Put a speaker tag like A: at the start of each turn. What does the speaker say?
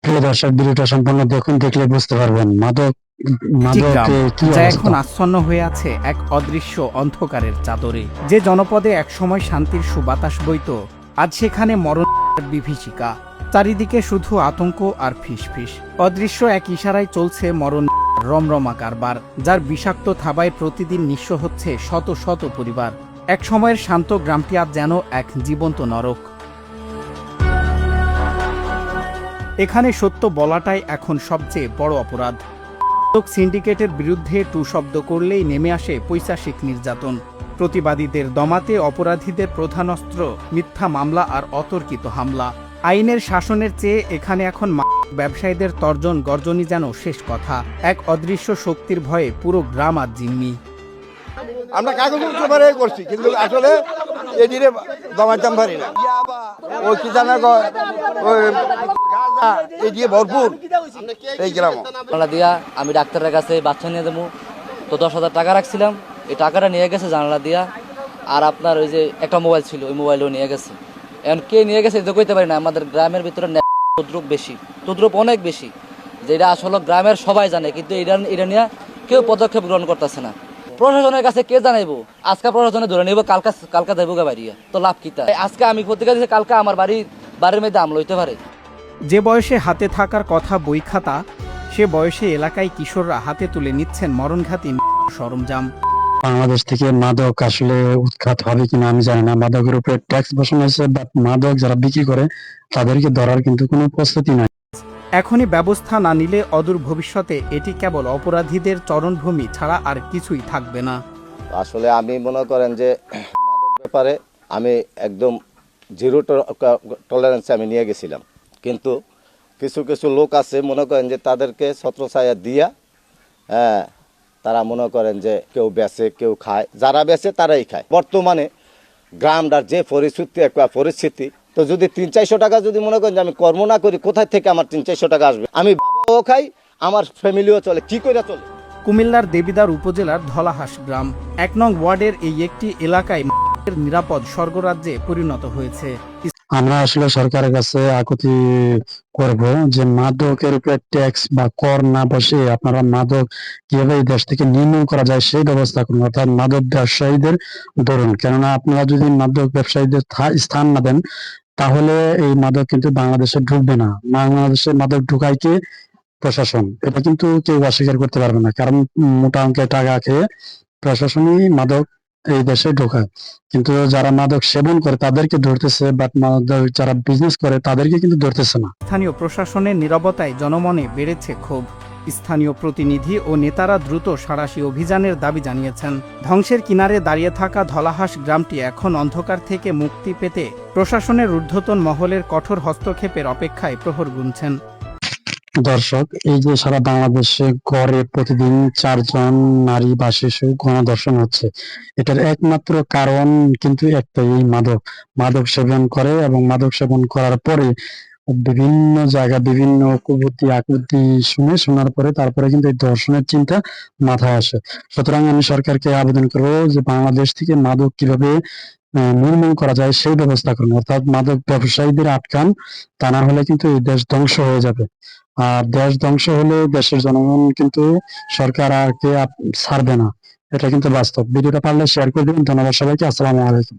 A: প্রিয় দর্শক, ভিডিওটা সম্পূর্ণ দেখুন, দেখলে বুঝতে পারবেন মাদক
B: একটি গ্রাম
A: মাদকে কি
B: যা এখন
A: অবস্থা।
B: আচ্ছন্ন হয়ে আছে এক অদৃশ্য অন্ধকারের চাদরে। যে জনপদে একসময় শান্তির সুবাতাস বইত, আজ সেখানে মরণের বিভীষিকা। চারিদিকে শুধু আতঙ্ক আর ফিসফিস। অদৃশ্য এক ইশারায় চলছে মরণ রমরমা কারবার, যার বিষাক্ত থাবায় প্রতিদিন নিঃস্ব হচ্ছে শত শত পরিবার। এক সময়ের শান্ত গ্রামটি আজ যেন এক জীবন্ত নরক। এখানে সত্য বলাটাই এখন সবচেয়ে বড় অপরাধ। সিন্ডিকেটের বিরুদ্ধে টু শব্দ করলেই নেমে আসে পৈশাচিক নির্যাতন। প্রতিবাদীদের দমাতে অপরাধীদের প্রধান অস্ত্র মিথ্যা মামলা আর অতর্কিত হামলা। আইনের শাসনের চেয়ে এখানে এখন ব্যবসায়ীদের তর্জন গর্জনই যেন শেষ কথা। এক অদৃশ্য শক্তির ভয়ে পুরো গ্রাম আজ জিম্মি।
C: আমরা কাগজ পেপারে করছি, কিন্তু আসলে এই দিনে দমাইতাম পারি না। ওই কি জানা ওই গাঁজা এই দিয়ে ভরপুর এই গ্রাম।
D: জানালা দিয়া আমি ডাক্তারের কাছে বাচ্চা নিয়ে দেবো, তো 10,000 টাকা রাখছিলাম, এই টাকাটা নিয়ে গেছে জানালা দিয়া। আর আপনার ওই যে একটা মোবাইল ছিল, ওই মোবাইলও নিয়ে গেছে। এখন কে নিয়ে গেছে এটা কইতে পারি না। আমাদের গ্রামের ভিতরে তদ্রুপ বেশি, তদ্রুপ অনেক বেশি, যেটা আসলে গ্রামের সবাই জানে, কিন্তু এটা নিয়ে কেউ পদক্ষেপ গ্রহণ করতেছে না। প্রশাসনের কাছে কে জানাইবো? আজকে প্রশাসনে ধরে নেবো, কালকা দেবো বাড়িয়া, তো লাভ কি? আজকে আমি পত্রিকা দিচ্ছি, কালকা আমার বাড়ির মধ্যে আমল হইতে পারে।
B: যে বয়সে হাতে থাকার কথা বই খাতা, সে বয়সে এলাকায় কিশোররা হাতে তুলে নিচ্ছেন মরণঘাতী সরঞ্জাম।
A: বাংলাদেশ থেকে মাদক আসলে উৎখাত হবে কিনা আমি জানি না। মাদকের উপরে ট্যাক্স বসানো হয়েছে, বাট মাদক যারা বিক্রি করে তাদেরকে ধরার কিন্তু কোনো প্রস্তুতি নাই।
B: এখনই ব্যবস্থা না নিলে অদূর ভবিষ্যতে এটি কেবল অপরাধীদের চরণভূমি ছাড়া আর কিছুই থাকবে না।
E: আসলে আমি মনে করেন যে মাদক ব্যাপারে আমি একদম জিরো টলারেন্সে আমি নিয়ে গেছিলাম, কিন্তু কিছু কিছু লোক আছে মনে করেন যে তাদেরকে ছত্রছায়া দিয়া, হ্যাঁ, তারা মনে করেন যে কেউ বেচে কেউ খায়, যারা বেচে তারাই খায়। বর্তমানে গ্রামটার যে পরিস্থিতি, তো যদি 300-400 টাকা যদি মনে করেন যে আমি কর্ম না করি, কোথায় থেকে আমার 300-400 টাকা আসবে? আমি বাবাও খাই, আমার ফ্যামিলিও চলে, কি করে চলে?
B: কুমিল্লার দেবিদ্বার উপজেলার ধলাহাঁস গ্রাম 1 নং ওয়ার্ডের এই একটি এলাকায় নিরাপদ স্বর্গরাজ্যে পরিণত হয়েছে।
A: আমরা আসলে সরকারের কাছে আকুতি করব যে মাদকের উপরে ট্যাক্স বা কর না বসে আপনারা মাদক কিভাবে এই দেশ থেকে নির্মূল করা যায় সেই ব্যবস্থা করুন, অর্থাৎ মাদক ব্যবসায়ীদের ধরুন। কেননা আপনারা যদি মাদক ব্যবসায়ীদের স্থান না দেন, তাহলে এই মাদক কিন্তু বাংলাদেশে ঢুকবে না। বাংলাদেশে মাদক ঢুকায় কে? প্রশাসন। এটা কিন্তু কেউ অস্বীকার করতে পারবে না, কারণ মোটা অঙ্কের টাকা খেয়ে প্রশাসনই মাদক এই দেশে ঢোকায়। কিন্তু যারা মাদক সেবন করে তাদেরকে ধরতেছে, বাট মাদক যারা বিজনেস করে তাদেরকে কিন্তু ধরতেছে না।
B: স্থানীয় প্রশাসনের নীরবতায় জনমনে বেড়েছে ক্ষোভ। স্থানীয় প্রতিনিধি ও নেতারা দ্রুত সাঁড়াশি অভিযানের দাবি জানিয়েছেন। ধ্বংসের কিনারে দাঁড়িয়ে থাকা ধলাহাঁস গ্রামটি এখন অন্ধকার থেকে মুক্তি পেতে প্রশাসনের ঊর্ধ্বতন মহলের কঠোর হস্তক্ষেপের অপেক্ষায় প্রহর গুনছেন।
A: দর্শক, এই যে সারা বাংলাদেশে গড়ে প্রতিদিন 4 জন নারী বা শিশু গণধর্ষণ হচ্ছে, এটার একমাত্র কারণ কিন্তু একটাই, এই মাদক সেবন করে। এবং মাদক সেবন করার পরে বিভিন্ন জায়গা বিভিন্ন কুবুদ্ধি আকুতি শোনার পরে তারপরে কিন্তু এই ধর্ষণের চিন্তা মাথায় আসে। সুতরাং আমি সরকারকে আবেদন করবো যে বাংলাদেশ থেকে মাদক কিভাবে নির্মূল করা যায় সেই ব্যবস্থা করুন, অর্থাৎ মাদক ব্যবসায়ীদের আটকান। তা না হলে কিন্তু এই দেশ ধ্বংস হয়ে যাবে। আর দেশ ধ্বংস হলে দেশের জনগণ কিন্তু সরকার আর কে ছাড়বে না। এটা কিন্তু বাস্তব। ভিডিওটা পারলে শেয়ার করে দিন। ধন্যবাদ সবাইকে। আসসালামু আলাইকুম।